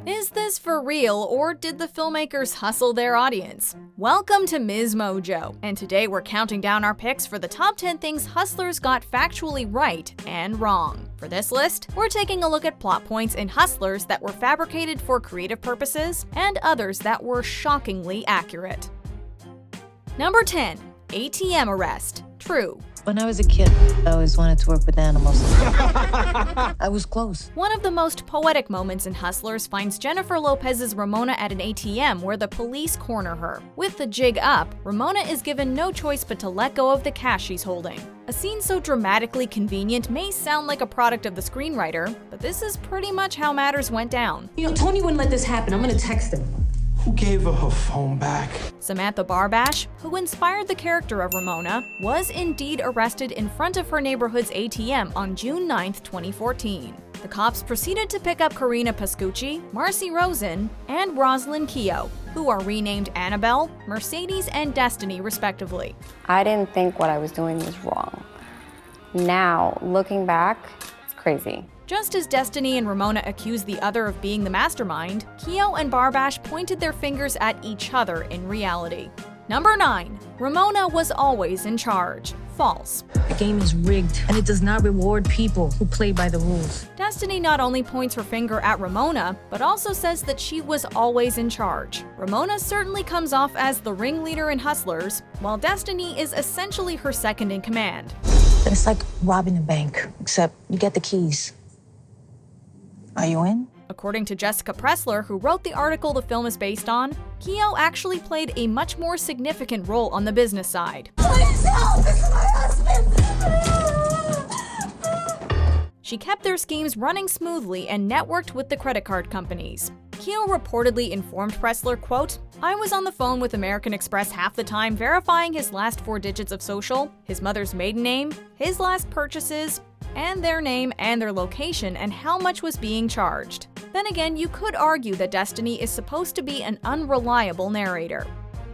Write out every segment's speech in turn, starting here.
Is this for real, or did the filmmakers hustle their audience? Welcome to MsMojo, and today we're counting down our picks for the top 10 things hustlers got factually right and wrong. For this list, we're taking a look at plot points in Hustlers that were fabricated for creative purposes and others that were shockingly accurate. Number 10. ATM arrest. True. When I was a kid, I always wanted to work with animals. I was close. One of the most poetic moments in Hustlers finds Jennifer Lopez's Ramona at an ATM where the police corner her. With the jig up, Ramona is given no choice but to let go of the cash she's holding. A scene so dramatically convenient may sound like a product of the screenwriter, but this is pretty much how matters went down. You know, Tony wouldn't let this happen. I'm gonna text him. Who gave her phone back? Samantha Barbash, who inspired the character of Ramona, was indeed arrested in front of her neighborhood's ATM on June 9, 2014. The cops proceeded to pick up Karina Pascucci, Marcy Rosen, and Rosalind Keough, who are renamed Annabelle, Mercedes, and Destiny respectively. I didn't think what I was doing was wrong. Now, looking back, it's crazy. Just as Destiny and Ramona accused the other of being the mastermind, Keough and Barbash pointed their fingers at each other in reality. Number 9. Ramona was always in charge. False. The game is rigged, and it does not reward people who play by the rules. Destiny not only points her finger at Ramona, but also says that she was always in charge. Ramona certainly comes off as the ringleader in Hustlers, while Destiny is essentially her second in command. It's like robbing a bank, except you get the keys. Are you in? According to Jessica Pressler, who wrote the article the film is based on, Keough actually played a much more significant role on the business side. Please help! This is my husband! She kept their schemes running smoothly and networked with the credit card companies. Keough reportedly informed Pressler, quote, "I was on the phone with American Express half the time verifying his last 4 digits of social, his mother's maiden name, his last purchases, and their name and their location and how much was being charged." Then again, you could argue that Destiny is supposed to be an unreliable narrator.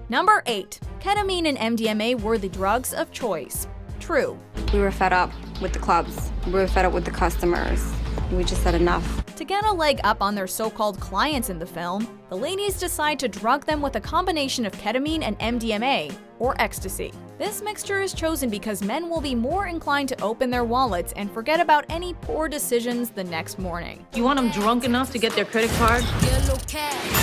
Number 8. Ketamine and MDMA were the drugs of choice. True. We were fed up with the clubs. We were fed up with the customers. We just said enough. To get a leg up on their so-called clients in the film, the ladies decide to drug them with a combination of ketamine and MDMA, or ecstasy. This mixture is chosen because men will be more inclined to open their wallets and forget about any poor decisions the next morning. You want them drunk enough to get their credit card,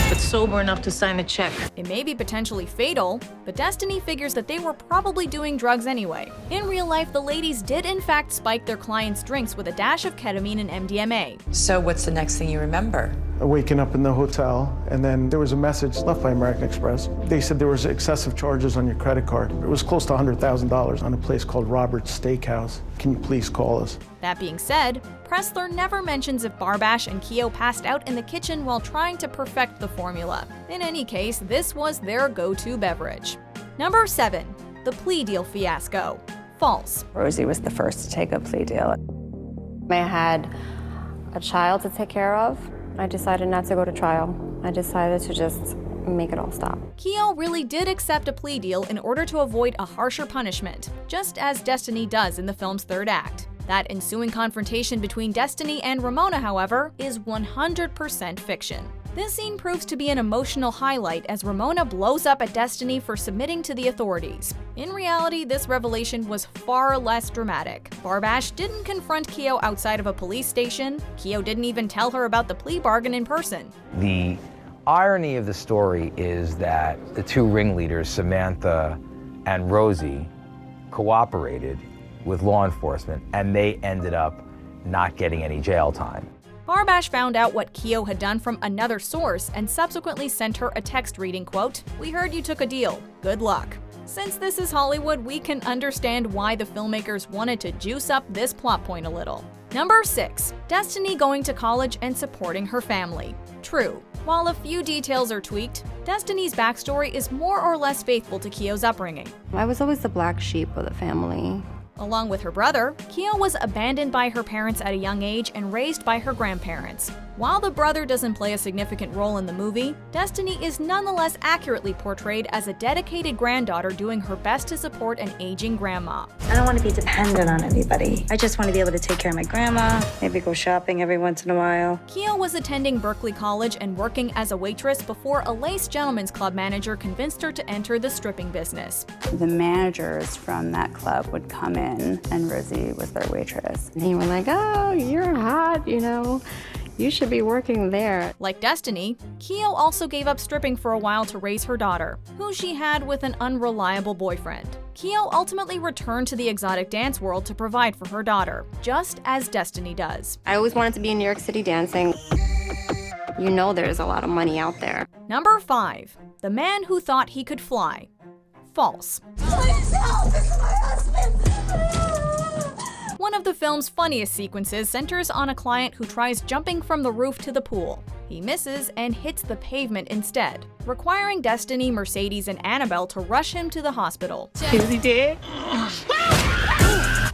but sober enough to sign a check. It may be potentially fatal, but Destiny figures that they were probably doing drugs anyway. In real life, the ladies did in fact spike their clients' drinks with a dash of ketamine and MDMA. So what's the next thing you remember? Waking up in the hotel, and then there was a message left by American Express. They said there was excessive charges on your credit card. It was close to $100,000 on a place called Robert's Steakhouse. Can you please call us? That being said, Pressler never mentions if Barbash and Keough passed out in the kitchen while trying to perfect the formula. In any case, this was their go-to beverage. Number 7. The plea deal fiasco. False. Rosie was the first to take a plea deal. I had a child to take care of. I decided not to go to trial. I decided to just make it all stop. Keough really did accept a plea deal in order to avoid a harsher punishment, just as Destiny does in the film's third act. That ensuing confrontation between Destiny and Ramona, however, is 100% fiction. This scene proves to be an emotional highlight as Ramona blows up at Destiny for submitting to the authorities. In reality, this revelation was far less dramatic. Barbash didn't confront Keough outside of a police station. Keough didn't even tell her about the plea bargain in person. The irony of the story is that the two ringleaders, Samantha and Rosie, cooperated with law enforcement, and they ended up not getting any jail time. Barbash found out what Keough had done from another source and subsequently sent her a text reading, quote, "We heard you took a deal. Good luck." Since this is Hollywood, we can understand why the filmmakers wanted to juice up this plot point a little. Number 6. Destiny going to college and supporting her family. True. While a few details are tweaked, Destiny's backstory is more or less faithful to Keough's upbringing. I was always the black sheep of the family. Along with her brother, Keo was abandoned by her parents at a young age and raised by her grandparents. While the brother doesn't play a significant role in the movie, Destiny is nonetheless accurately portrayed as a dedicated granddaughter doing her best to support an aging grandma. I don't want to be dependent on anybody. I just want to be able to take care of my grandma, maybe go shopping every once in a while. Keo was attending Berkeley College and working as a waitress before a Lace Gentlemen's Club manager convinced her to enter the stripping business. The managers from that club would come in, and Rosie was their waitress. And they were like, oh, you're hot, you should be working there. Like Destiny, Keo also gave up stripping for a while to raise her daughter, who she had with an unreliable boyfriend. Keo ultimately returned to the exotic dance world to provide for her daughter, just as Destiny does. I always wanted to be in New York City dancing. You know there's a lot of money out there. Number 5. The man who thought he could fly. False. Please help! This is my husband! One of the film's funniest sequences centers on a client who tries jumping from the roof to the pool. He misses and hits the pavement instead, requiring Destiny, Mercedes, and Annabelle to rush him to the hospital. Is he dead?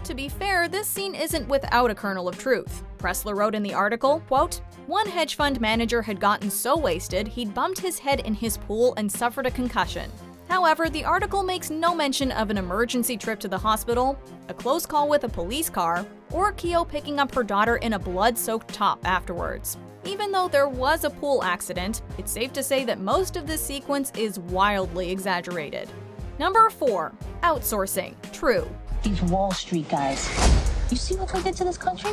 To be fair, this scene isn't without a kernel of truth. Pressler wrote in the article, quote, "One hedge fund manager had gotten so wasted he'd bumped his head in his pool and suffered a concussion." However, the article makes no mention of an emergency trip to the hospital, a close call with a police car, or Keo picking up her daughter in a blood-soaked top afterwards. Even though there was a pool accident, it's safe to say that most of this sequence is wildly exaggerated. Number 4. Outsourcing. True. These Wall Street guys. You see what they did to this country?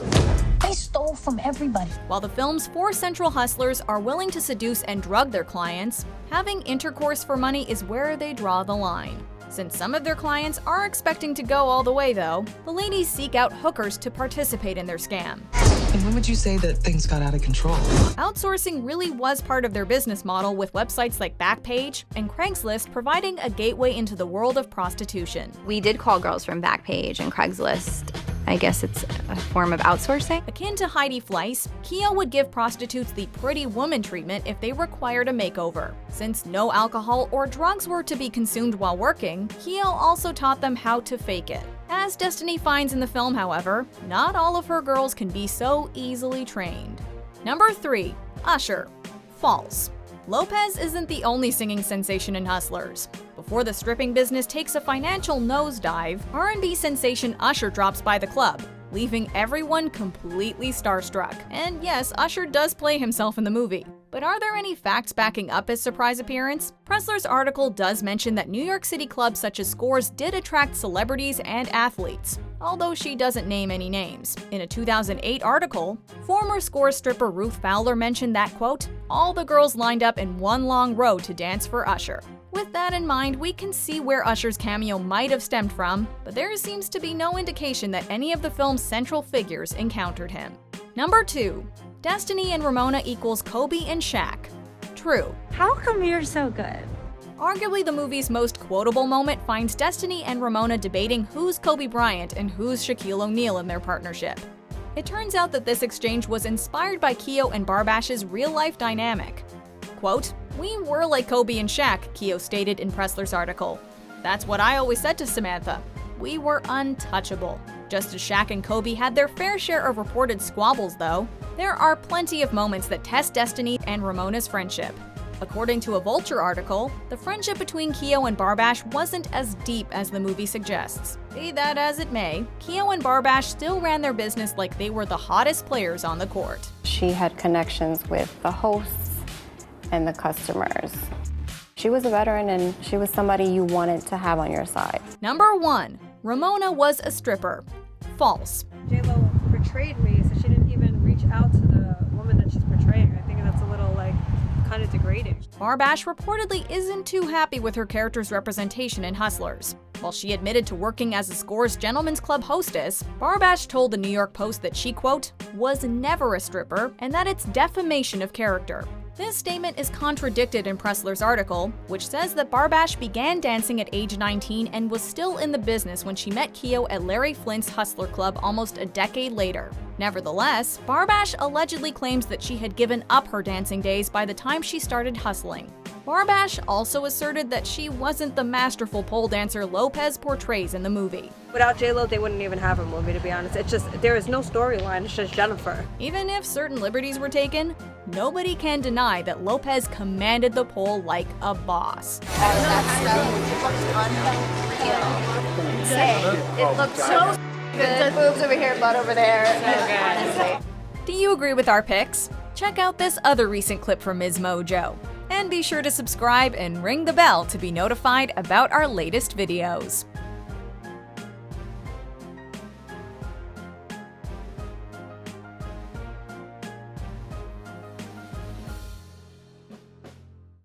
They stole from everybody. While the film's 4 central hustlers are willing to seduce and drug their clients, having intercourse for money is where they draw the line. Since some of their clients are expecting to go all the way though, the ladies seek out hookers to participate in their scam. And when would you say that things got out of control? Outsourcing really was part of their business model, with websites like Backpage and Craigslist providing a gateway into the world of prostitution. We did call girls from Backpage and Craigslist. I guess it's a form of outsourcing. Akin to Heidi Fleiss, Keo would give prostitutes the pretty woman treatment if they required a makeover. Since no alcohol or drugs were to be consumed while working, Keo also taught them how to fake it. As Destiny finds in the film, however, not all of her girls can be so easily trained. Number 3. Usher. False. Lopez isn't the only singing sensation in Hustlers. Before the stripping business takes a financial nosedive, R&B sensation Usher drops by the club, leaving everyone completely starstruck. And yes, Usher does play himself in the movie. But are there any facts backing up his surprise appearance? Pressler's article does mention that New York City clubs such as Scores did attract celebrities and athletes, although she doesn't name any names. In a 2008 article, former Scores stripper Ruth Fowler mentioned that, quote, "all the girls lined up in one long row to dance for Usher." With that in mind, we can see where Usher's cameo might have stemmed from, but there seems to be no indication that any of the film's central figures encountered him. Number 2. Destiny and Ramona equals Kobe and Shaq. True. How come you're so good? Arguably the movie's most quotable moment finds Destiny and Ramona debating who's Kobe Bryant and who's Shaquille O'Neal in their partnership. It turns out that this exchange was inspired by Keo and Barbash's real-life dynamic. Quote, "We were like Kobe and Shaq," Keo stated in Pressler's article. "That's what I always said to Samantha. We were untouchable." Just as Shaq and Kobe had their fair share of reported squabbles though, there are plenty of moments that test Destiny and Ramona's friendship. According to a Vulture article, the friendship between Keo and Barbash wasn't as deep as the movie suggests. Be that as it may, Keo and Barbash still ran their business like they were the hottest players on the court. She had connections with the hosts and the customers. She was a veteran and she was somebody you wanted to have on your side. Number 1. Ramona was a stripper. False. J-Lo portrayed me, so she didn't even reach out to the woman that she's portraying. I think that's a little, kind of degrading. Barbash reportedly isn't too happy with her character's representation in Hustlers. While she admitted to working as a Scores Gentlemen's Club hostess, Barbash told the New York Post that she, quote, "was never a stripper," and that it's defamation of character. This statement is contradicted in Pressler's article, which says that Barbash began dancing at age 19 and was still in the business when she met Keo at Larry Flint's Hustler Club almost a decade later. Nevertheless, Barbash allegedly claims that she had given up her dancing days by the time she started hustling. Barbash also asserted that she wasn't the masterful pole dancer Lopez portrays in the movie. Without J-Lo, they wouldn't even have a movie, to be honest. It's just, there is no storyline, it's just Jennifer. Even if certain liberties were taken, nobody can deny that Lopez commanded the pole like a boss. It looked so good. Boobs over here, butt over there. Honestly. Do you agree with our picks? Check out this other recent clip from MsMojo. And be sure to subscribe and ring the bell to be notified about our latest videos.